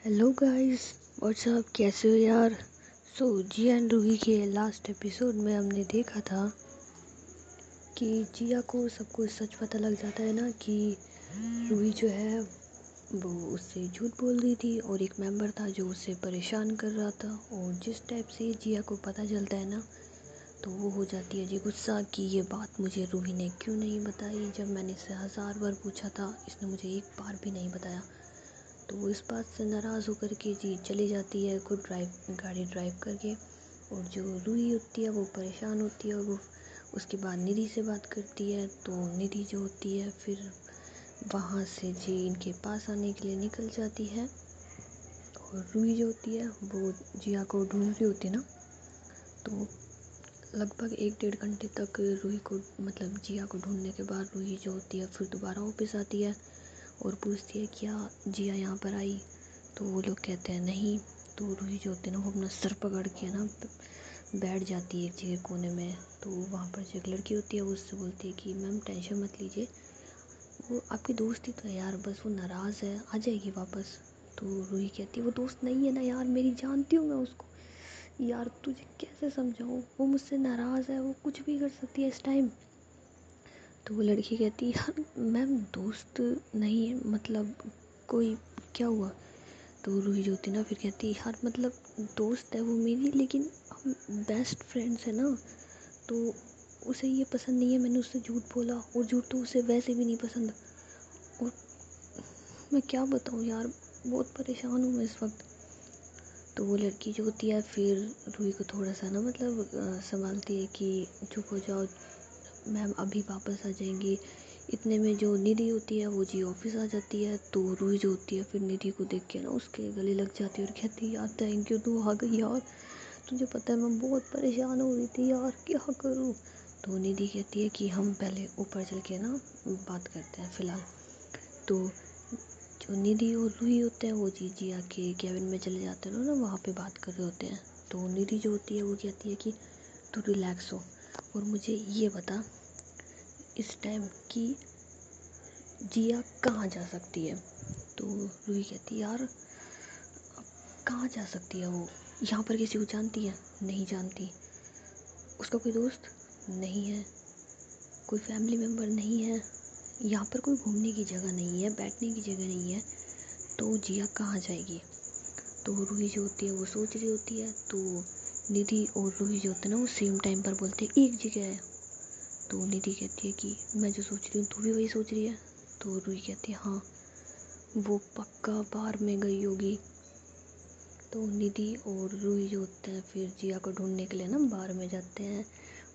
Hello guys, WhatsApp, कैसे हो यार। जिया एंड रूही के लास्ट एपिसोड में हमने देखा था कि जिया को सब कुछ सच पता लग जाता है ना कि रूही जो है वो उससे झूठ बोल रही थी और एक मेंबर था जो उससे परेशान कर रहा था। और जिस टाइप से जिया को पता चलता है ना तो वो हो जाती है जी गुस्सा कि ये बात मुझे रूही ने क्यों नहीं बताई। जब मैंने इससे 1000 बार पूछा था इसने मुझे एक बार भी नहीं बताया। तो वो इस बात से नाराज़ होकर के जी चली जाती है खुद गाड़ी ड्राइव करके। और जो रूही होती है वो परेशान होती है और वो उसके बाद निधि से बात करती है। तो निधि जो होती है फिर वहाँ से जी इनके पास आने के लिए निकल जाती है। और रूही जो होती है वो जिया को ढूंढ रही होती है ना। तो लगभग 1-1.5 घंटे तक रूही को मतलब जिया को ढूंढने के बाद रूही जो होती है फिर दोबारा वापस आती है और पूछती है क्या जिया यहाँ पर आई। तो वो लोग कहते हैं नहीं। तो रूही जो होती है ना वो अपना सर पकड़ के ना बैठ जाती है एक जगह कोने में। तो वहाँ पर जो एक लड़की होती है वो उससे बोलती है कि मैम टेंशन मत लीजिए, वो आपकी दोस्त ही तो है यार, बस वो नाराज़ है, आ जाएगी वापस। तो रूही कहती है वो दोस्त नहीं है ना यार, मेरी जानती हूँ मैं उसको, यार तुझे कैसे समझाऊँ, वो मुझसे नाराज़ है, वो कुछ भी कर सकती है इस टाइम। तो वो लड़की कहती है यार मैम दोस्त नहीं है, मतलब कोई क्या हुआ। तो रूही जो होती है ना फिर कहती है यार मतलब दोस्त है वो मेरी, लेकिन हम बेस्ट फ्रेंड्स है ना। तो उसे ये पसंद नहीं है, मैंने उससे झूठ बोला और झूठ तो उसे वैसे भी नहीं पसंद। और मैं क्या बताऊँ यार, बहुत परेशान हूँ मैं इस वक्त। तो वो लड़की जो होती है फिर रूही को थोड़ा सा ना मतलब संभालती है कि चुप हो जाओ मैम, अभी वापस आ जाएंगी। इतने में जो निधि होती है वो जी ऑफिस आ जाती है। तो रूही जो होती है फिर निधि को देख के ना उसके गले लग जाती है और कहती है यार थैंक यू, तू आ गई यार, तुझे पता है मैं बहुत परेशान हो रही थी यार, क्या करूँ। तो निधि कहती है कि हम पहले ऊपर चल के ना बात करते हैं फ़िलहाल। तो जो निधि और रूही होते हैं वो जी जी आके कैबिन में चले जाते हैं ना, वहाँ पे बात कर रहे होते हैं। तो निधि जो होती है वो कहती है कि तू रिलैक्स हो और मुझे ये बता इस टाइम की जिया कहाँ जा सकती है। तो रूही कहती है यार कहाँ जा सकती है वो, यहाँ पर किसी को जानती है, नहीं जानती, उसका कोई दोस्त नहीं है, कोई फैमिली मेम्बर नहीं है, यहाँ पर कोई घूमने की जगह नहीं है, बैठने की जगह नहीं है, तो जिया कहाँ जाएगी। तो रूही जो होती है वो सोच रही होती है। तो निधि और रूही जो होते हैं ना वो सेम टाइम पर बोलते हैं एक जगह है। तो निधि कहती है कि मैं जो सोच रही हूँ तू भी वही सोच रही है। तो रूही कहती है हाँ, वो पक्का बार में गई होगी। तो निधि और रूही जो होते हैं फिर जिया को ढूंढने के लिए ना बार में जाते हैं।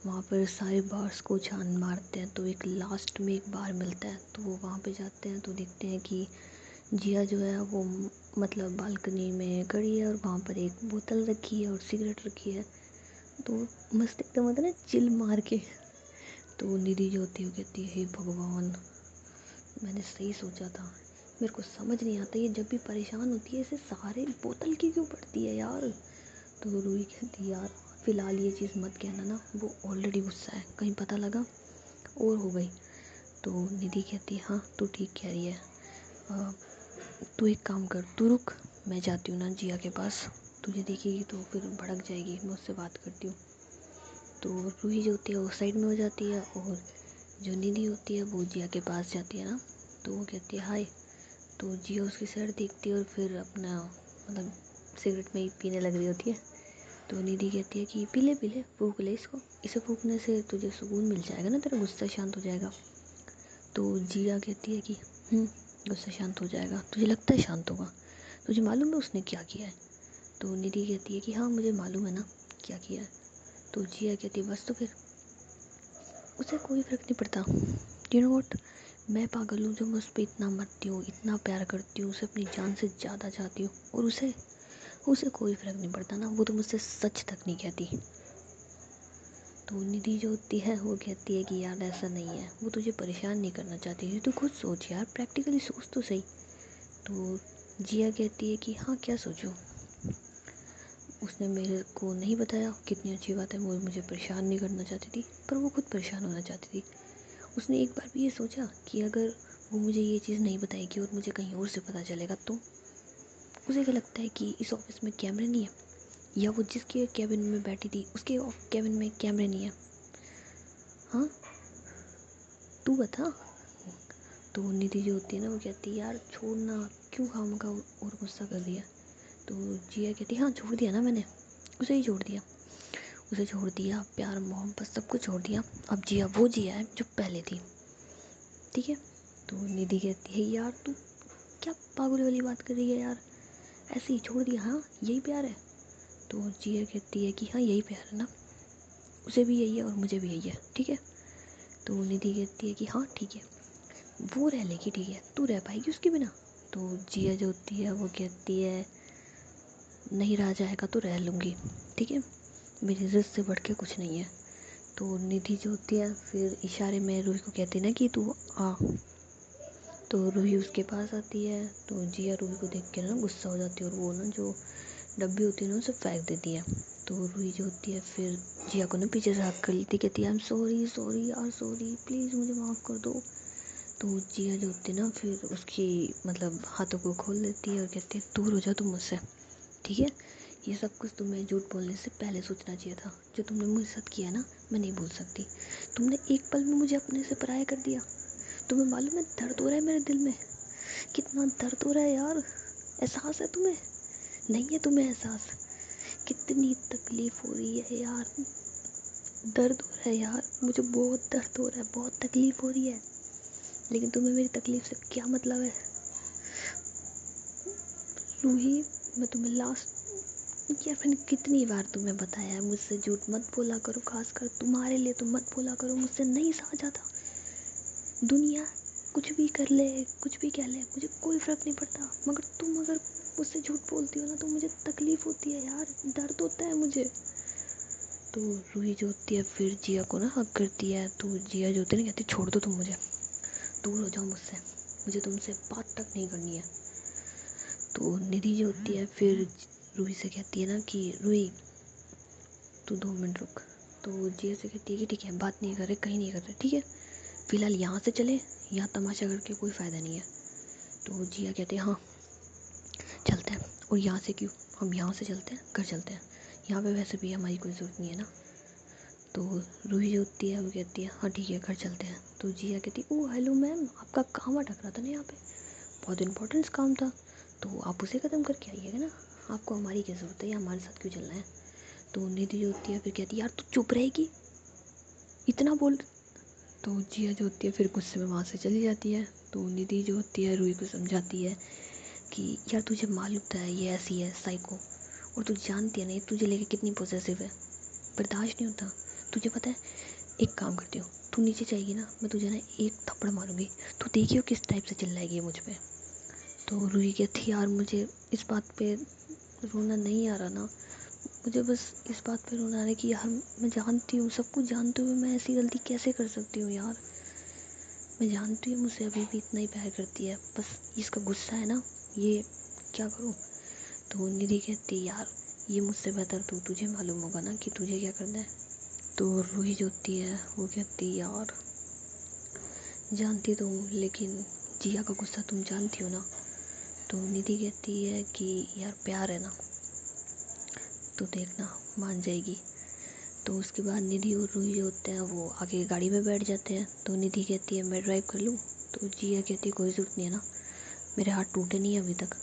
वहाँ पर सारे बार्स को छान मारते हैं तो एक लास्ट में एक बार मिलता है। तो वो वहाँ पे जाते हैं तो देखते हैं कि जिया जो है वो मतलब बालकनी में खड़ी है और वहाँ पर एक बोतल रखी है और सिगरेट रखी है। तो मस्त एकदम होता है ना चिल मार के। तो निधि जो होती है वो कहती है हे भगवान, मैंने सही सोचा था, मेरे को समझ नहीं आता ये जब भी परेशान होती है इसे सहारे बोतल की क्यों पड़ती है यार। तो रूही कहती है यार फ़िलहाल ये चीज़ मत कहना ना, वो ऑलरेडी गुस्सा है, कहीं पता लगा और हो गई। तो निधि कहती है हाँ तू ठीक कह रही है, अ, तू एक काम कर, तू रुक, मैं जाती हूँ ना जिया के पास, तुझे देखेगी तो फिर भड़क जाएगी, मैं उससे बात करती हूँ। तो रूही जो होती है वो साइड में हो जाती है और जो निधि होती है वो जिया के पास जाती है ना। तो वो कहती है हाय। तो जिया उसकी साइड देखती है और फिर अपना मतलब सिगरेट में ही पीने लग रही होती है। तो निधि कहती है कि पी ले फूँक ले इसको, इसे फूँकने से तुझे सुकून मिल जाएगा ना, तेरा गुस्सा शांत हो जाएगा। तो जिया कहती है कि गुस्सा शांत हो जाएगा, तुझे लगता है शांत होगा, तुझे मालूम है उसने क्या किया है। तो निधि कहती है कि हाँ मुझे मालूम है ना क्या किया है। तो जिया कहती है बस तो फिर उसे कोई फ़र्क नहीं पड़ता। यू नो व्हाट, मैं पागल हूँ जो मैं उस पर इतना मरती हूँ, इतना प्यार करती हूँ, उसे अपनी जान से ज़्यादा चाहती हूँ और उसे उसे कोई फ़र्क नहीं पड़ता ना, वो तो मुझसे सच तक नहीं कहती। तो निधि जो होती है वो कहती है कि यार ऐसा नहीं है, वो तुझे परेशान नहीं करना चाहती थी, तू खुद सोच यार, प्रैक्टिकली सोच तो सही। तो जिया कहती है कि हाँ क्या सोचूं, उसने मेरे को नहीं बताया, कितनी अच्छी बात है, वो मुझे परेशान नहीं करना चाहती थी पर वो खुद परेशान होना चाहती थी। उसने एक बार भी ये सोचा कि अगर वो मुझे ये चीज़ नहीं बताएगी और मुझे कहीं और से पता चलेगा तो। उसे क्या लगता है कि इस ऑफिस में कैमरे नहीं है, या वो जिसके कैबिन में बैठी थी उसके कैबिन में कैमरे नहीं है? हाँ, तू बता। तो निधि जो होती है ना वो कहती है यार छोड़ना, क्यों खामखा और गुस्सा कर दिया। तो जिया कहती है हाँ छोड़ दिया ना मैंने, उसे ही छोड़ दिया, उसे छोड़ दिया, प्यार मोहब्बत सब कुछ छोड़ दिया। अब जिया वो जिया है जो पहले थी, ठीक है। तो निधि कहती है यार तू क्या पागल वाली बात कर रही है यार, ऐसे ही छोड़ दिया, हाँ यही प्यार है? तो जिया कहती है कि हाँ यही प्यार है ना, उसे भी यही है और मुझे भी यही है, ठीक है। तो निधि कहती है कि हाँ ठीक है, वो रह लेगी, ठीक है, तू रह पाएगी उसके बिना? तो जिया जो होती है वो कहती है नहीं रहा जाएगा तो रह लूँगी, ठीक है, मेरी रिस्क से बढ़ के कुछ नहीं है। तो निधि जो होती है फिर इशारे में रूही को कहती है ना कि तू आ। तो रूही उसके पास आती है। तो जिया रूही को देख के ना गुस्सा हो जाती है और वो ना जो डब्बी होती है ना उसे फेंक देती है। तो रूही जो होती है फिर जिया को ना पीछे से हक कर लेती, कहती है आई एम सॉरी सॉरी यार सॉरी, प्लीज़ मुझे माफ़ कर दो। तो जिया जो होती है ना फिर उसकी मतलब हाथों को खोल देती है और कहती है दूर हो जा तुम मुझसे, ठीक है, ये सब कुछ तुम्हें झूठ बोलने से पहले सोचना चाहिए था, जो तुमने मुझे साथ किया ना मैं नहीं भूल सकती। तुमने एक पल में मुझे अपने से पराया कर दिया, तुम्हें मालूम है दर्द हो रहा है मेरे दिल में, कितना दर्द हो रहा है यार, एहसास है तुम्हें? नहीं है तुम्हें एहसास? कितनी तकलीफ़ हो रही है यार, दर्द हो रहा है यार, मुझे बहुत दर्द हो रहा है, बहुत तकलीफ़ हो रही है, लेकिन तुम्हें मेरी तकलीफ़ से क्या मतलब है? रूही, मैं तुम्हें लास्ट यार मैंने कितनी बार तुम्हें बताया है मुझसे झूठ मत बोला करो, खासकर तुम्हारे लिए तो मत बोला करो, मुझसे नहीं सहा जाता। दुनिया कुछ भी कर ले, कुछ भी कह ले, मुझे कोई फ़र्क नहीं पड़ता, मगर तुम अगर मुझसे झूठ बोलती हो ना तो मुझे तकलीफ़ होती है यार, दर्द होता है मुझे। तो रूही जो होती है फिर जिया को ना हक करती है। तो जिया जो होती है ना कहती छोड़ दो तुम मुझे, दूर हो जाओ मुझसे, मुझे तुमसे बात तक नहीं करनी है। तो निधि जो होती है फिर रूही से कहती है ना कि रूही तू 2 मिनट रुक। तो जिया से कहती है कि ठीक है बात नहीं कर रहे, कहीं नहीं कर रहे, ठीक है, फ़िलहाल यहाँ से चले, यहाँ तमाशा करके कोई फ़ायदा नहीं है। तो जिया कहते हैं हाँ चलते हैं, और यहाँ से क्यों, हम यहाँ से चलते हैं, घर चलते हैं, यहाँ पे वैसे भी हमारी कोई ज़रूरत नहीं है ना। तो रूही जो होती है वो कहती है हाँ ठीक है घर चलते हैं। तो जिया कहती है ओ हेलो मैम, आपका काम अटक रहा था ना यहाँ पे, बहुत इंपॉर्टेंट काम था, तो आप उसे ख़त्म करके आइएगा ना, आपको हमारी क्या ज़रूरत है या हमारे साथ क्यों चलना है? तो निधि जो होती है फिर कहती है यार तू चुप रहेगी, इतना बोल। तो जिया जो होती है फिर गुस्से में वहाँ से चली जाती है। तो निधि जो होती है रूही को समझाती है कि यार तुझे मालूम था ये ऐसी है साइको, और तू जानती है ना ये तुझे लेके कितनी पॉसेसिव है, बर्दाश्त नहीं होता तुझे, पता है, एक काम करती हूँ, तू नीचे जाएगी ना मैं तुझे ना एक थप्पड़ मारूंगी, तू देखियो किस टाइप से चिल्लाएगी मुझ पे। तो रूही कहती यार मुझे इस बात पे रोना नहीं आ रहा ना, मुझे बस इस बात पे रोना आ रहा है कि यार मैं जानती हूँ, सब कुछ जानते हुए मैं ऐसी गलती कैसे कर सकती हूँ यार, मैं जानती हूँ मुझसे अभी भी इतना ही प्यार करती है, बस इसका गुस्सा है ना, ये क्या करूँ? तो निधि कहती यार ये मुझसे बेहतर तो तुझे मालूम होगा ना कि तुझे क्या करना है। तो रूही जो होती है वो कहती यार जानती तो हूँ लेकिन जिया का गुस्सा तुम जानती हो ना। तो निधि कहती है कि यार प्यार है ना, तो देखना मान जाएगी। तो उसके बाद निधि और रूही जो होते हैं वो आगे गाड़ी में बैठ जाते हैं। तो निधि कहती है मैं ड्राइव कर लूँ? तो जिया कहती है कोई ज़रूरत नहीं है ना, मेरे हाथ टूटे नहीं अभी तक।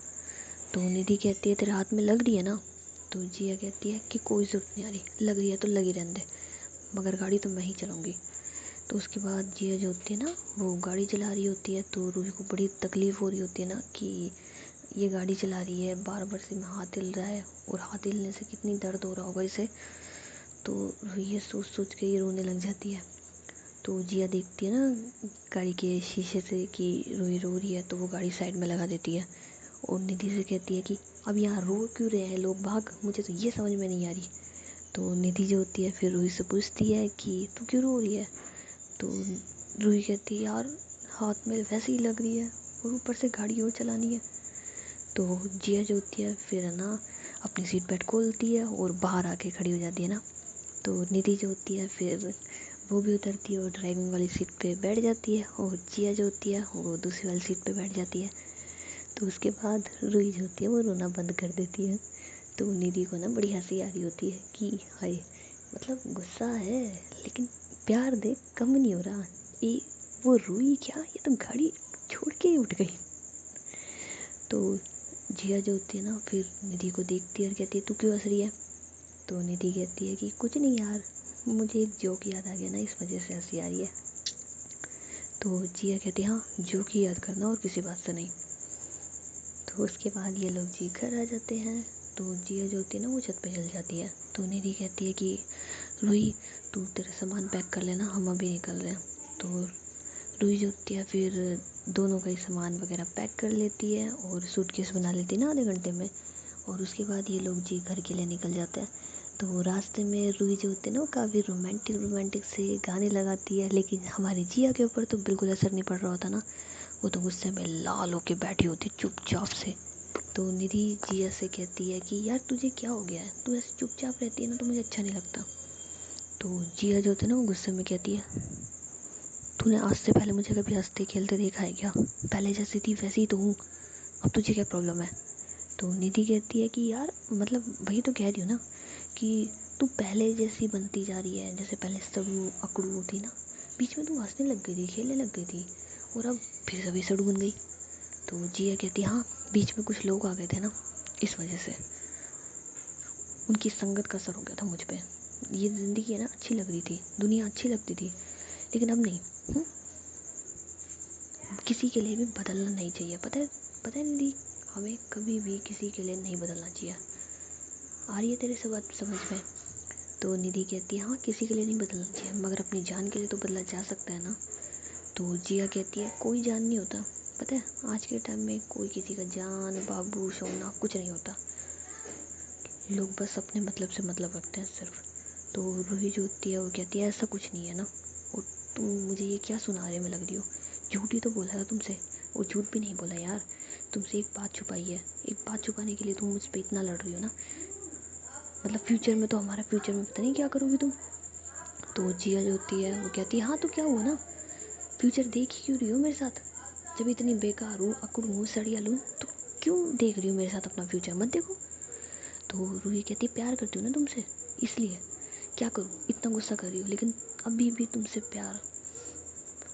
तो निधि कहती है तेरे हाथ में लग रही है ना? तो जिया कहती है कि कोई ज़रूरत नहीं आ रही, लग रही है तो लगी रहने दे, मगर गाड़ी तो मैं ही चलाऊँगी। तो उसके बाद जिया जो होती है ना वो गाड़ी चला रही होती है। तो रूही को बड़ी तकलीफ़ हो रही होती है ना कि ये गाड़ी चला रही है, बार बार से में हाथ हिल रहा है, और हाथ हिलने से कितनी दर्द हो रहा होगा इसे। तो रूही ये सोच सोच के ये रोने लग जाती है। तो जिया देखती है ना गाड़ी के शीशे से कि रूही रो रही है, तो वो गाड़ी साइड में लगा देती है और निधि से कहती है कि अब यहाँ रो क्यों रहे हैं लोग, भाग, मुझे तो ये समझ में नहीं आ रही। तो निधि जो होती है फिर रूही से पूछती है कि तू क्यों रो रही है? तो रूही कहती है यार हाथ में वैसे ही लग रही है और ऊपर से गाड़ी और चलानी है। तो जिया जो होती है फिर है ना अपनी सीट बेल्ट खोलती है और बाहर आके खड़ी हो जाती है ना। तो निधि जो होती है फिर वो भी उतरती है और ड्राइविंग वाली सीट पे बैठ जाती है, और जिया जो होती है वो दूसरी वाली सीट पे बैठ जाती है। तो उसके बाद रूही जो होती है वो रोना बंद कर देती है। तो निधि को ना बड़ी हंसी आ रही होती है कि हाय, मतलब गुस्सा है लेकिन प्यार देख कम नहीं हो रहा। ये वो रूही क्या, ये तो गाड़ी छोड़ के ही उठ गई। तो जिया जो होती है ना फिर निधि को देखती है और कहती है तू क्यों हंस रही है। तो निधि कहती है कि कुछ नहीं यार, मुझे एक जोक याद आ गया ना, इस वजह से हंसी आ रही है। तो जिया कहती है हाँ जोक ही याद करना और किसी बात से नहीं। तो उसके बाद ये लोग जी घर आ जाते हैं। तो जिया जो होती है ना वो छत पे चल जाती है। तो निधि कहती है कि रूही तू तेरा सामान पैक कर लेना, हम अभी निकल रहे हैं। तो रूही जो होती है फिर दोनों का ही सामान वगैरह पैक कर लेती है और सूटकेस बना लेती है ना आधे घंटे में। और उसके बाद ये लोग जी घर के लिए निकल जाते हैं। तो रास्ते में रूही जो होती है ना वो काफ़ी रोमांटिक से गाने लगाती है, लेकिन हमारी जिया के ऊपर तो बिल्कुल असर नहीं पड़ रहा होता ना। वो तो गुस्से में लाल होके बैठी होती चुपचाप से। तो निधि जिया से कहती है कि यार तुझे क्या हो गया है, तू ऐसे चुपचाप रहती है ना तो मुझे अच्छा नहीं लगता। तो जिया जो होती है ना वो गुस्से में कहती है तूने आज से पहले मुझे कभी हंसते खेलते देखा है क्या, पहले जैसी थी वैसी ही तो हूँ, अब तुझे क्या प्रॉब्लम है। तो निधि कहती है कि यार मतलब वही तो कह रही हूँ ना कि तू पहले जैसी बनती जा रही है, जैसे पहले सड़ू अकड़ू होती ना, बीच में तू हंसने लग गई थी, खेलने लग गई थी, और अब फिर सभी सड़ू बन गई। तो जिया कहती हाँ बीच में कुछ लोग आ गए थे ना, इस वजह से उनकी संगत का असर हो गया था मुझ पे। ये ज़िंदगी है ना अच्छी लग रही थी, दुनिया अच्छी लगती थी, लेकिन अब नहीं। किसी के लिए भी बदलना नहीं चाहिए, पता है निधि, हमें कभी भी किसी के लिए नहीं बदलना चाहिए। आ रही है तेरे से बात समझ में। तो निधि कहती है हाँ किसी के लिए नहीं बदलना चाहिए, मगर अपनी जान के लिए तो बदला जा सकता है ना। तो जिया कहती है कोई जान नहीं होता, पता है आज के टाइम में कोई किसी का जान बाबू सोना कुछ नहीं होता, लोग बस अपने मतलब से मतलब रखते हैं सिर्फ। तो रूही जो होती है वो कहती है ऐसा कुछ नहीं है ना, और तुम मुझे ये क्या सुनाने में लग रही हो, झूठ ही तो बोला था तुमसे, और झूठ भी नहीं बोला यार, तुमसे एक बात छुपाई है, एक बात छुपाने के लिए तुम मुझ पर इतना लड़ रही हो ना, मतलब फ्यूचर में तो हमारा फ्यूचर में पता नहीं क्या करोगी तुम। तो जिया जो होती है वो कहती है हाँ तो क्या हुआ ना, फ्यूचर देख ही क्यों रही हो मेरे साथ, जब इतनी बेकार हूँ अकड़ हूँ सड़िया लूँ तो क्यों देख रही हो मेरे साथ अपना फ्यूचर, मत देखो। तो रूही कहती है प्यार करती हूँ ना तुमसे, इसलिए क्या करूँ इतना गुस्सा कर रही हूँ, लेकिन अभी भी तुमसे प्यार,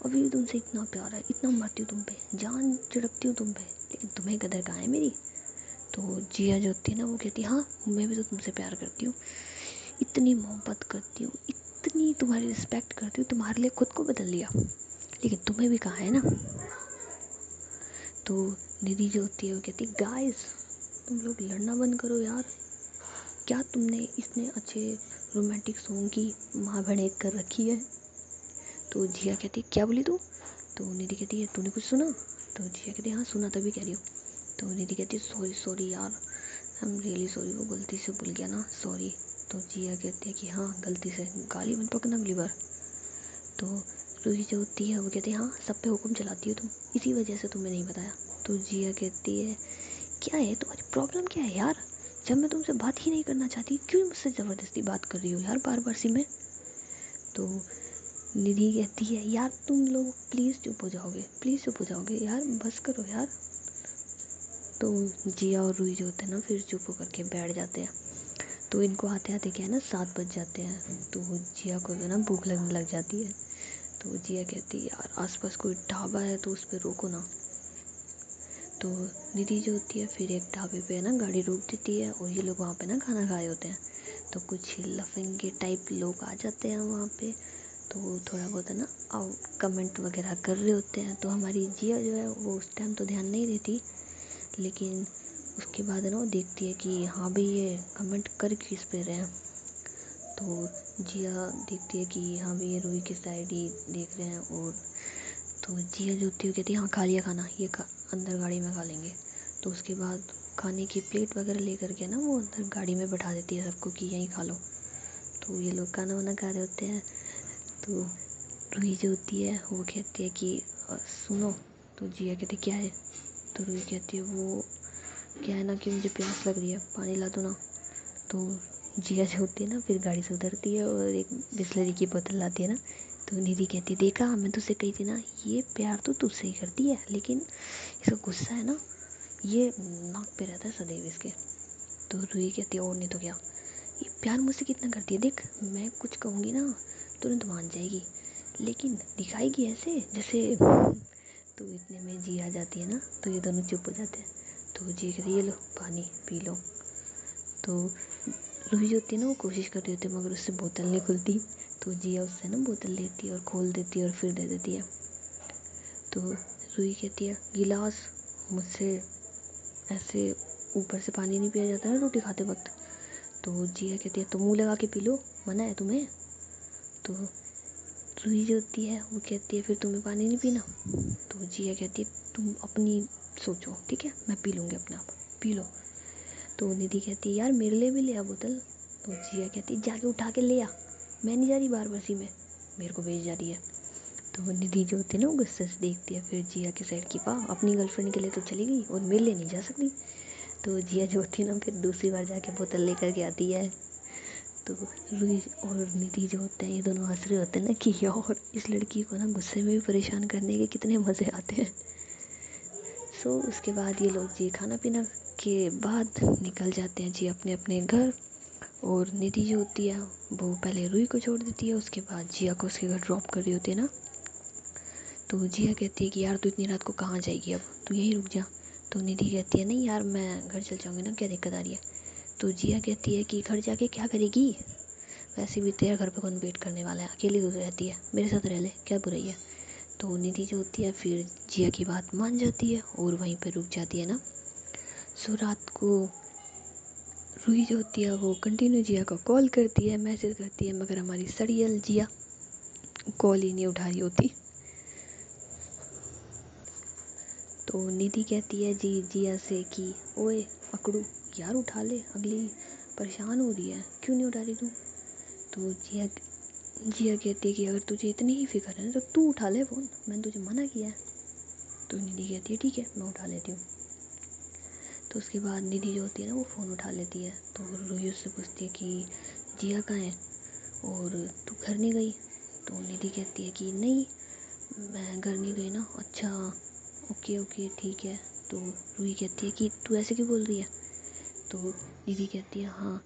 अभी भी तुमसे इतना प्यार है, इतना मरती हूँ तुम पे, जान छिड़कती हूँ तुम पे, लेकिन तुम्हें कदर कहाँ है मेरी। तो जिया जो होती है ना वो कहती है हाँ मैं भी तो तुमसे प्यार करती हूँ, इतनी मोहब्बत करती हूँ, इतनी तुम्हारी रिस्पेक्ट करती हूँ, तुम्हारे लिए खुद को बदल लिया, लेकिन तुम्हें भी कहाँ है ना। तो निधि जो होती है वो कहती है गाइस तुम लोग लड़ना बंद करो यार, क्या तुमने इतने अच्छे रोमांटिक सॉन्ग की महाभड़ेक कर रखी है। तो जिया कहती है क्या बोली तू। तो निधि कहती है तूने कुछ सुना। तो जिया कहती है हाँ सुना तभी कह रही हूँ। तो निधि कहती है सॉरी सॉरी यार, आई एम रियली सॉरी, वो गलती से भूल गया ना, सॉरी। तो जिया कहती है कि हाँ गलती से, गाली मत पकड़ना अगली बार। तो रूही जो होती है वो कहती है हाँ सब पे हुक्म चलाती हो तुम, इसी वजह से तुम्हें नहीं बताया। तो जिया कहती है क्या है तुम्हारी प्रॉब्लम क्या है यार, जब मैं तुमसे बात ही नहीं करना चाहती क्यों मुझसे ज़बरदस्ती बात कर रही हो यार बार बार सी में। तो निधि कहती है यार तुम लोग प्लीज़ चुप हो जाओगे, प्लीज़ चुप हो जाओगे यार, बस करो यार। तो जिया और रूही जो होते हैं ना फिर चुप होकर के बैठ जाते हैं। तो इनको आते आते क्या है ना 7 बज जाते हैं। तो जिया को जो ना भूख लगने लग जाती है। तो जिया कहती है यार आसपास कोई ढाबा है तो उस पर रोको ना। तो निधि जो होती है फिर एक ढाबे पे ना गाड़ी रोक देती है, और ये लोग वहाँ पे ना खाना खाए होते हैं। तो कुछ लफंगे टाइप लोग आ जाते हैं वहाँ पे, तो थोड़ा बहुत है ना कमेंट वगैरह कर रहे होते हैं। तो हमारी जिया जो है वो उस टाइम तो ध्यान नहीं देती, लेकिन उसके बाद है ना वो देखती है कि हाँ भाई ये कमेंट कर किस पे रहे हैं। तो जिया देखती है कि हाँ भाई ये रूही की साइड ही देख रहे हैं। और तो जिया जो होती है कहती है हाँ खा लिया खाना, ये अंदर गाड़ी में खा लेंगे। तो उसके बाद खाने की प्लेट वगैरह लेकर के ना वो अंदर गाड़ी में बैठा देती है सबको कि यहीं खा लो। तो ये लोग खाना वाना खा रहे होते हैं। तो रूही जो होती है वो कहती है कि सुनो। तो जिया कहती क्या है। तो रूही कहती है वो क्या है ना कि मुझे प्यास लग रही है, पानी ला दो ना। तो जिया जो होती है ना फिर गाड़ी से उतरती है और एक बिस्लरी की बोतल लाती है ना। तो निधि कहती है देखा मैं तुझसे कही थी ना, ये प्यार तो तुझसे ही करती है, लेकिन इसका गुस्सा है ना ये नाक पे रहता है सदैव इसके। तो रूही कहती है और नहीं तो क्या, ये प्यार मुझसे कितना करती है, देख मैं कुछ कहूँगी ना तुरंत मान जाएगी, लेकिन दिखाएगी ऐसे जैसे। तो इतने में जी आ जाती है ना, तो ये दोनों चुप हो जाते हैं। तो जी कहती है ये लो पानी पी लो। तो रूही जो होती है ना वो कोशिश कर रही होती है मगर उससे बोतल नहीं खुलती। तो जिया उससे ना बोतल लेती है और खोल देती है और फिर दे देती है। तो रूही कहती है गिलास मुझसे ऐसे ऊपर से पानी नहीं पिया जाता ना रोटी खाते वक्त। तो जिया कहती है तो मुंह लगा के पी लो, मना है तुम्हें। तो रूही जो होती है वो कहती है फिर तुम्हें पानी नहीं पीना। तो जिया कहती है तुम अपनी सोचो, ठीक है मैं पी लूँगी अपने आप, पी लो। तो निधि कहती है यार मेरे लिए भी ले आ बोतल। तो जिया कहती है जाके उठा के ले आ, मैं नहीं जा रही बार बरसी में, मेरे को भेज जा रही है। तो निधि जो होती है ना वो गुस्से से देखती है फिर जिया के साइड की, वाह अपनी गर्लफ्रेंड के लिए तो चली गई और मेरे लिए नहीं जा सकती। तो जिया जो होती है ना फिर दूसरी बार जाके बोतल लेकर के आती है। तो रूही और निधि जो होते हैं ये दोनों हंस रहे होते हैं ना कि यार इस लड़की को ना गुस्से में भी परेशान करने के कितने मज़े आते हैं। सो उसके बाद ये लोग जी खाना पीना के बाद निकल जाते हैं जी अपने अपने घर। और निधि जो होती है वो पहले रूही को छोड़ देती है, उसके बाद जिया को उसके घर ड्रॉप कर रही होती है ना। तो जिया कहती है कि यार तू इतनी रात को कहाँ जाएगी, अब तू यहीं रुक जा। तो निधि कहती है नहीं यार मैं घर चल जाऊँगी ना, क्या दिक्कत आ रही है। तो जिया कहती है कि घर जाके क्या करेगी, वैसे भी तेरे घर पे कौन वेट करने वाला है, अकेली तो रहती है, मेरे साथ रह ले क्या बुराई है। तो निधि जो होती है फिर जिया की बात मान जाती है और वहीं पर रुक जाती है ना। सो रात को रूही जो होती है वो कंटिन्यू जिया को कॉल करती है मैसेज करती है, मगर हमारी सड़ियल जिया कॉल ही नहीं उठा रही होती। तो निधि कहती है जी जिया से कि ओए अकड़ू यार उठा ले, अगली परेशान हो रही है, क्यों नहीं उठा रही तू। तो जिया कहती है कि अगर तुझे इतनी ही फिक्र है तो तू उठा ले फ़ोन, मैंने तुझे मना किया है। तो निधि कहती है ठीक है मैं उठा लेती हूँ। तो उसके बाद निधि जो होती है ना वो फ़ोन उठा लेती है। तो रूही उससे पूछती है कि जिया कहाँ है और तू घर नहीं गई। तो निधि कहती है कि नहीं मैं घर नहीं गई ना, अच्छा ओके ओके ठीक है। तो रूही कहती है कि तू ऐसे क्यों बोल रही है। तो निधि कहती है हाँ,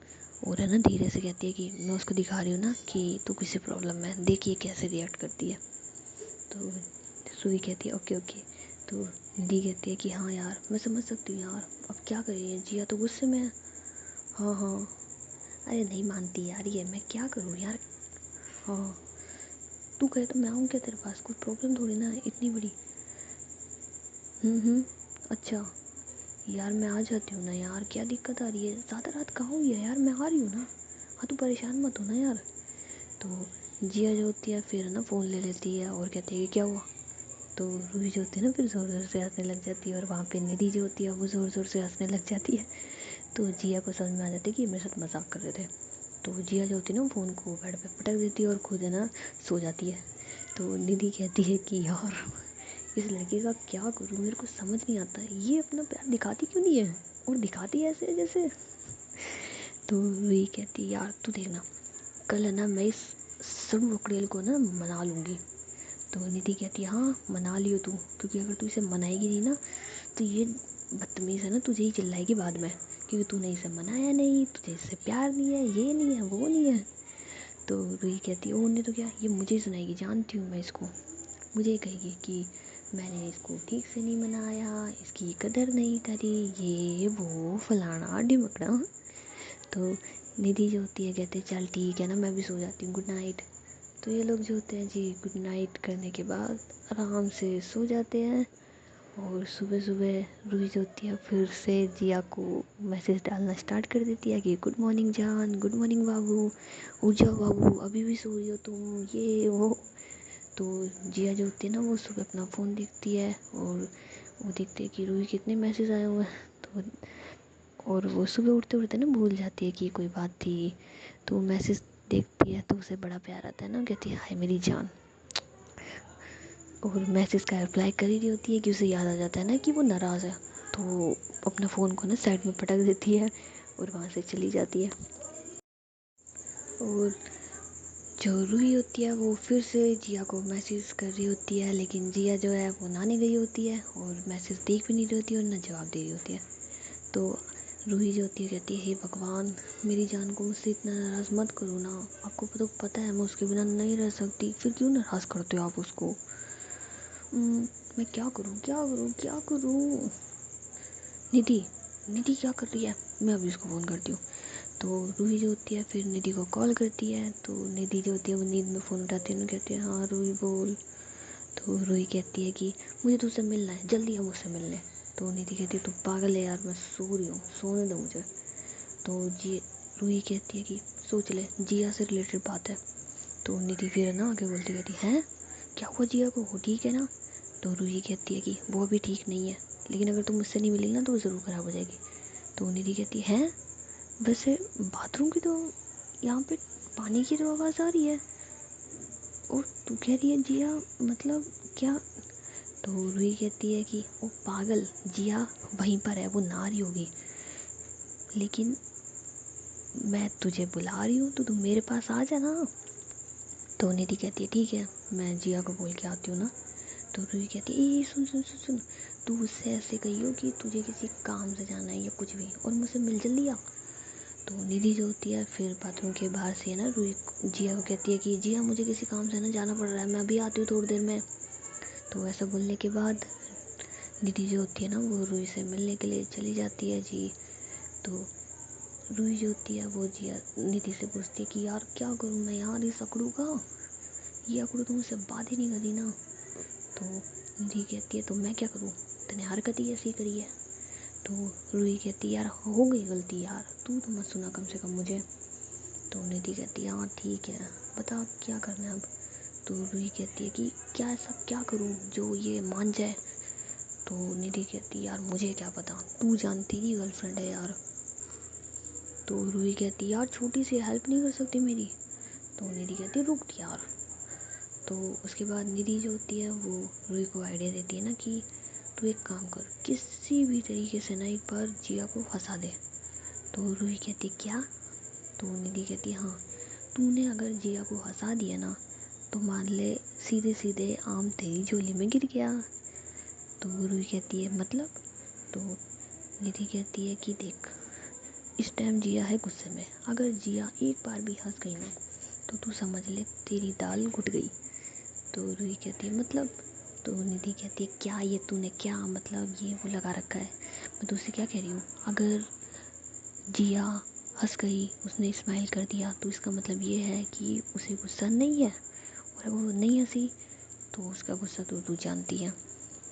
और है ना धीरे से कहती है कि मैं उसको दिखा रही हूँ ना कि तू किसी प्रॉब्लम में, देखिए कैसे रिएक्ट करती है। तो रूही कहती है ओके ओके। तो निधि कहती है कि हाँ यार मैं समझ सकती हूँ यार, अब क्या करिए जिया तो गुस्से में है। हाँ हाँ, अरे नहीं मानती यार ये, मैं क्या करूँ यार। हाँ तू कहे तो मैं आऊँ क्या तेरे पास, कोई प्रॉब्लम थोड़ी ना है इतनी बड़ी। अच्छा यार मैं आ जाती हूँ ना यार, क्या दिक्कत आ रही है, ज़्यादा रात कहाँ हुई है यार, मैं आ रही हूँ ना। हाँ तू परेशान मत हो ना यार। तो जिया जो होती है फिर ना फ़ोन ले लेती है और कहती है कि क्या हुआ। तो रूही जो होती है ना फिर ज़ोर ज़ोर से हंसने लग जाती है और वहाँ पे निधि जो होती है वो ज़ोर ज़ोर से हंसने लग जाती है। तो जिया को समझ में आ जाती है कि ये मेरे साथ मजाक कर रहे थे। तो जिया जो होती है ना फ़ोन को बेड पे पटक देती है और खुद है ना सो जाती है। तो निधि कहती है कि यार इस लड़की का क्या करूँ, मेरे को समझ नहीं आता है, ये अपना प्यार दिखाती क्यों नहीं है और दिखाती है ऐसे जैसे। तो वही कहती है यार तू देखना कल है ना मैं इस सड़ू उकड़ेल को ना मना लूँगी। तो निधि कहती है हाँ मना लियो तू, क्योंकि अगर तू इसे मनाएगी नहीं ना तो ये बदतमीज़ है ना तुझे ही चिल्लाएगी बाद में, क्योंकि तूने इसे मनाया नहीं, तुझे इससे प्यार नहीं है, ये नहीं है वो नहीं है। तो रूही कहती है उन्हें तो क्या, ये मुझे सुनाएगी, जानती हूँ मैं इसको, मुझे कहेगी कि मैंने इसको ठीक से नहीं मनाया, इसकी कदर नहीं करी, ये वो फलाना ढिमकना। तो निधि जो होती है कहते चल ठीक है ना मैं भी सो जाती हूँ, गुड नाइट। तो ये लोग जो होते हैं जी गुड नाइट करने के बाद आराम से सो जाते हैं। और सुबह सुबह रूही जो होती है फिर से जिया को मैसेज डालना स्टार्ट कर देती है कि गुड मॉर्निंग जान, गुड मॉर्निंग बाबू, उठ जाओ बाबू अभी भी सो रही हो तुम, ये वो। तो जिया जो होती है ना वो सुबह अपना फ़ोन देखती है और वो देखती है कि रूही कितने मैसेज आए हुए हैं। तो और वो सुबह उठते उठते ना भूल जाती है कि कोई बात थी। तो मैसेज देखती है तो उसे बड़ा प्यार आता है ना, कहती है हाय मेरी जान। और मैसेज का रिप्लाई कर ही रही होती है कि उसे याद आ जाता है ना कि वो नाराज़ है। तो वो अपना फ़ोन को ना साइड में पटक देती है और वहाँ से चली जाती है। और जो रूही होती है वो फिर से जिया को मैसेज कर रही होती है, लेकिन जिया जो है वो नहाने गई होती है और मैसेज देख भी नहीं रही होती है और ना जवाब दे रही होती है। तो रूही जो होती है कहती है, हे भगवान, मेरी जान को मुझसे इतना नाराज़ मत करो ना, आपको तो पता है मैं उसके बिना नहीं रह सकती, फिर क्यों नाराज़ करते हो आप उसको। मैं क्या करूँ क्या करूँ क्या करूँ। निधि, निधि क्या कर रही है, मैं अभी उसको फ़ोन करती हूँ। तो रूही जो होती है फिर निधि को कॉल करती है। तो निधि जो होती है वो नींद में फ़ोन उठाती है ना, कहती है हाँ रूही बोल। तो रूही कहती है कि मुझे तुझसे मिलना है, जल्दी है मुझसे मिलने। तो निधि कहती है तू पागल है यार, मैं सो रही हूँ, सोने दो मुझे। तो जी रूही कहती है कि सोच ले, जिया से रिलेटेड बात है। तो निधि फिर ना आगे बोलती कहती है क्या हुआ जिया को, वो ठीक है ना। तो रूही कहती है कि वो भी ठीक नहीं है, लेकिन अगर तुम मुझसे नहीं मिलेगी ना तो वो ज़रूर ख़राब हो जाएगी। तो निधि कहती है वैसे बाथरूम की तो यहाँ पे पानी की तो आवाज़ आ रही है और तू कह रही है जिया, मतलब क्या। तो रूही कहती है कि ओ पागल, जिया वहीं पर है, वो नहा रही होगी, लेकिन मैं तुझे बुला रही हूँ तो तू मेरे पास आ जा ना। तो निधि कहती है ठीक है, मैं जिया को बोल के आती हूँ ना। तो रूही कहती है ए सुन सुन सुन सुन, तू उससे ऐसे कहियो कि तुझे किसी काम से जाना है या कुछ भी, और मुझसे मिल जल्दी आ। तो निधि जो होती है फिर बाथरूम के बाहर से है ना रूही जिया को कहती है कि जिया मुझे किसी काम से ना जाना पड़ रहा है, मैं अभी आती हूँ थोड़ी देर में। तो ऐसा बोलने के बाद निधि जो होती है ना वो रूही से मिलने के लिए चली जाती है जी। तो रूही जो होती है वो जिया निधि से पूछती है कि यार क्या करूँ मैं यार, इस अकड़ू का, ये अकड़ू तो मुझसे बात ही नहीं करी ना। तो निधि कहती है तो मैं क्या करूँ, तूने हरकत ही ऐसी करी है। तो रूही कहती है यार हो गई गलती यार, तू तो मत सुना कम से कम मुझे। तो निधि कहती है हाँ ठीक है, बता क्या करना है अब। तो रूही कहती है कि क्या ऐसा क्या करूँ जो ये मान जाए। तो निधि कहती है यार मुझे क्या पता, तू जानती नहीं गर्लफ्रेंड है यार। तो रूही कहती है यार छोटी सी हेल्प नहीं कर सकती मेरी। तो निधि कहती है रुक यार। तो उसके बाद निधि जो होती है वो रूही को आइडिया देती है ना कि तू एक काम कर, किसी भी तरीके से ना एक बार जिया को फंसा दे। तो रूही कहती क्या। तो निधि कहती हाँ, तूने अगर जिया को हंसा दिया ना तो मान ले सीधे सीधे आम तेरी झोली में गिर गया। तो रूही कहती है मतलब। तो निधि कहती है कि देख, इस टाइम जिया है गुस्से में, अगर जिया एक बार भी हंस गई ना तो तू समझ ले तेरी दाल घुट गई। तो रूही कहती है मतलब। तो निधि कहती है क्या ये तूने क्या मतलब ये वो लगा रखा है, मैं तुझसे क्या कह रही हूँ, अगर जिया हंस गई, उसने स्माइल कर दिया तो इसका मतलब ये है कि उसे गुस्सा नहीं है, और अगर वो नहीं हंसी तो उसका गुस्सा तो तू जानती है।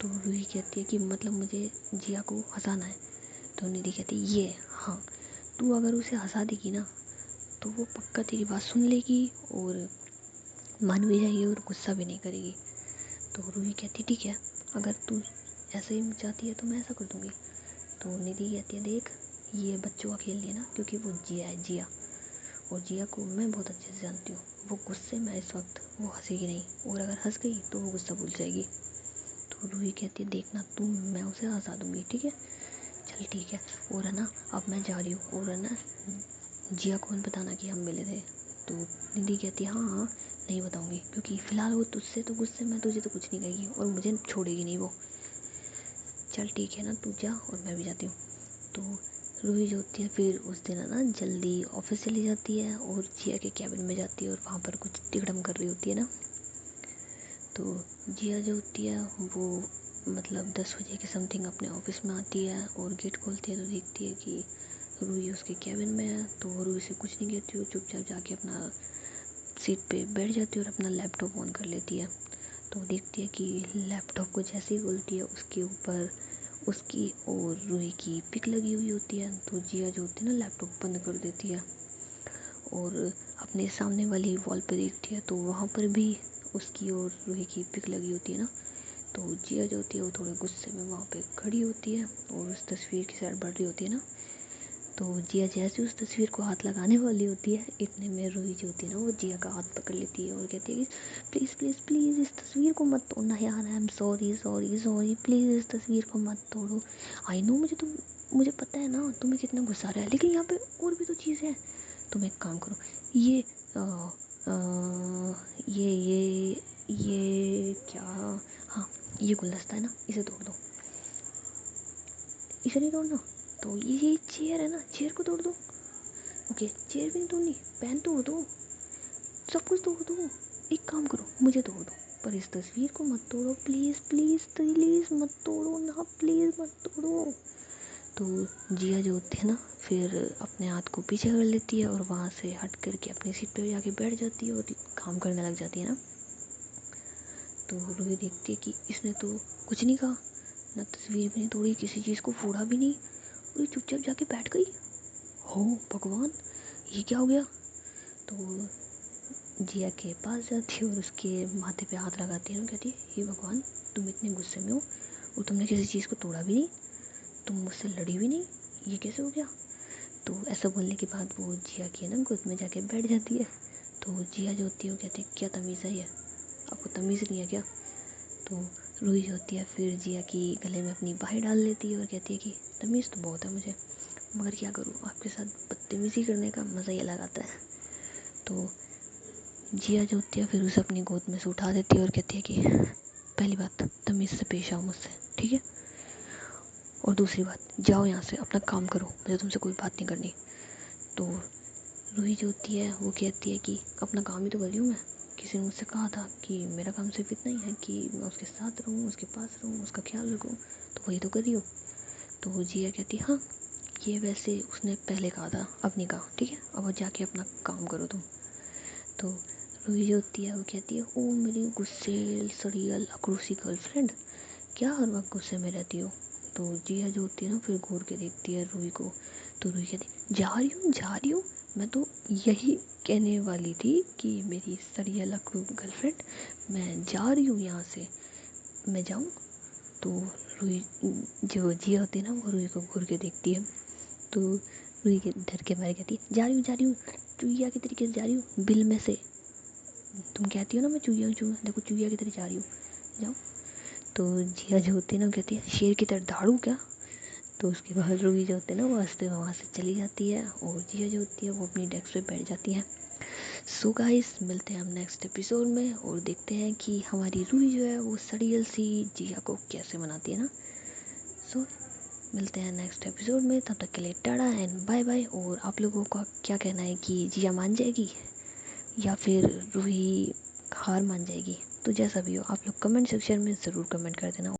तो रूही कहती है कि मतलब मुझे जिया को हंसाना है। तो निधि कहती है ये हाँ, तू अगर उसे हंसा देगी ना तो वो पक्का तेरी बात सुन लेगी और मान भी जाएगी और गुस्सा भी नहीं करेगी। तो रूही कहती ठीक है, अगर तू ऐसे ही चाहती है तो मैं ऐसा कर दूँगी। तो निधि कहती है देख, ये बच्चों का खेल नहीं है ना, क्योंकि वो जिया है जिया, और जिया को मैं बहुत अच्छे से जानती हूँ, वो गुस्से में इस वक्त वो हंसेगी नहीं, और अगर हंस गई तो वो गुस्सा भूल जाएगी। तो रूही कहती है देखना तू, मैं उसे हंसा दूँगी ठीक है, चल ठीक है। और है ना अब मैं जा रही हूँ, और है ना जिया को मत बताना कि हम मिले थे। तो निधि कहती है हाँ हाँ नहीं बताऊँगी, क्योंकि फ़िलहाल वो तुझसे तो गुस्से में, तुझे तो कुछ नहीं कहेगी और मुझे छोड़ेगी नहीं वो। चल ठीक है ना, तू जा और मैं भी जाती हूँ। तो रूही जो होती है फिर उस दिन है ना जल्दी ऑफिस चली जाती है और जिया के कैबिन में जाती है और वहाँ पर कुछ तिगड़म कर रही होती है ना। तो जिया जो होती है वो मतलब 10 बजे के समथिंग अपने ऑफिस में आती है और गेट खोलती है तो देखती है कि रूही उसके कैबिन में है। तो वो रूही से कुछ नहीं कहती, वो चुपचाप जाके अपना सीट पे बैठ जाती है और अपना लैपटॉप ऑन कर लेती है। तो देखती है कि लैपटॉप को जैसे ही खोलती है उसके ऊपर उसकी और रूही की पिक लगी हुई होती है। तो जिया जो होती है ना लैपटॉप बंद कर देती है और अपने सामने वाली वॉल पे देखती है तो वहाँ पर भी उसकी और रूही की पिक लगी होती है ना। तो जिया जो होती है वो थोड़े गुस्से में वहाँ पे खड़ी होती है और उस तस्वीर की साइड बढ़ रही होती है ना। तो जिया जैसे उस तस्वीर को हाथ लगाने वाली होती है, इतने में रूही जो होती है ना वो जिया का हाथ पकड़ लेती है और कहती है कि प्लीज़ प्लीज़ प्लीज़ इस तस्वीर को मत तोड़ना यार, I am sorry sorry sorry, please इस तस्वीर को मत तोड़ो। आई नो मुझे पता है ना तुम्हें कितना गुस्सा आ रहा है, लेकिन यहाँ पे और भी तो चीज़ है। तुम एक काम करो, ये ये क्या, हाँ ये गुलदस्ता है ना, इसे तोड़ दो। इसे नहीं तोड़ना, तो ये चेयर है ना, चेयर को तोड़ दो। ओके, चेयर भी नहीं तोड़नी, पेन तोड़ दो, सब कुछ तोड़ दो। एक काम करो, मुझे तोड़ दो, पर इस तस्वीर को मत तोड़ो, प्लीज़ प्लीज़ प्लीज़ मत तोड़ो ना, प्लीज़ मत तोड़ो। तो जिया जो होती है ना, फिर अपने हाथ को पीछे कर लेती है और वहाँ से हट करके अपनी सीट पे जाके बैठ जाती है और काम करने लग जाती है ना। तो रूही देखती है कि इसने तो कुछ नहीं कहा, ना तस्वीर भी नहीं तोड़ी, किसी चीज़ को फोड़ा भी नहीं, और ये चुपचाप जाके बैठ गई। हो भगवान, ये क्या हो गया। तो जिया के पास जाती है और उसके माथे पे हाथ लगाती है ना, कहती है हे भगवान, तुम इतने गुस्से में हो और तुमने किसी चीज़ को तोड़ा भी नहीं, तुम मुझसे लड़ी भी नहीं, ये कैसे हो गया। तो ऐसा बोलने के बाद वो जिया की ना गोद में जाके बैठ जाती है। तो जिया जो होती है वो कहती है क्या तमीज़ है ये, आपको तमीज़ नहीं है क्या। तो रूही जो होती है फिर जिया की गले में अपनी बाहें डाल लेती है और कहती है कि तमीज़ तो बहुत है मुझे, मगर क्या करूँ, आपके साथ बदतमीज़ी करने का मज़ा ही अलग आता है। तो जिया जो होती है फिर उसे अपनी गोद में से उठा देती है और कहती है कि पहली बात, तमीज़ से पेश आओ मुझसे, ठीक है, और दूसरी बात, जाओ यहाँ से, अपना काम करो, मुझे तुमसे कोई बात नहीं करनी। तो रूही जो होती है वो कहती है कि अपना काम ही तो कर रही हूँ मैं, किसी ने मुझसे कहा था कि मेरा काम सिर्फ इतना ही है कि मैं उसके साथ रहूँ, उसके पास रहूँ, उसका ख्याल रखूँ, तो वही तो कर रही हूँ। तो जिया कहती है हाँ, ये वैसे उसने पहले कहा था, अब नहीं कहा, ठीक है, अब जाके अपना काम करो तुम। तो रूही जो होती है वो कहती है ओ मेरी गुस्सेल सड़ियल अकरूसी गर्लफ्रेंड, क्या हर वक्त गुस्से में रहती हो। तो जिया जो होती है ना फिर घूर के देखती है रूही को। तो रूही कहती है जा रही हूँ, मैं तो यही कहने वाली थी कि मेरी सड़ियल अकरू गर्लफ्रेंड, मैं जा रही हूँ यहाँ से, मैं जाऊँ। तो रूही जो जिया होती है ना वो रूही को घूर के देखती है। तो रूही के डर के मारे कहती है जा रही हूँ चुईया की तरीके से जा रही हूँ, बिल में से, तुम कहती हो ना मैं चूहिया हूँ, देखो चूहिया की तरह जा रही हूँ, जाओ। तो जिया जो होती है ना कहती है शेर की तरह दहाड़ू क्या। तो उसके बाद रूही जो होती है ना वो हंसते हुए वहाँ से चली जाती है और जिया जो होती है वो अपनी डेस्क पे बैठ जाती है। सो गाइस, मिलते हैं हम नेक्स्ट एपिसोड में और देखते हैं कि हमारी रूही जो है वो सड़ियल सी जिया को कैसे मनाती है ना। सो मिलते हैं नेक्स्ट एपिसोड में, तब तक के लिए टाटा एंड बाय बाय। और आप लोगों का क्या कहना है कि जिया मान जाएगी या फिर रूही हार मान जाएगी। तो जैसा भी हो आप लोग कमेंट सेक्शन में ज़रूर कमेंट कर देना।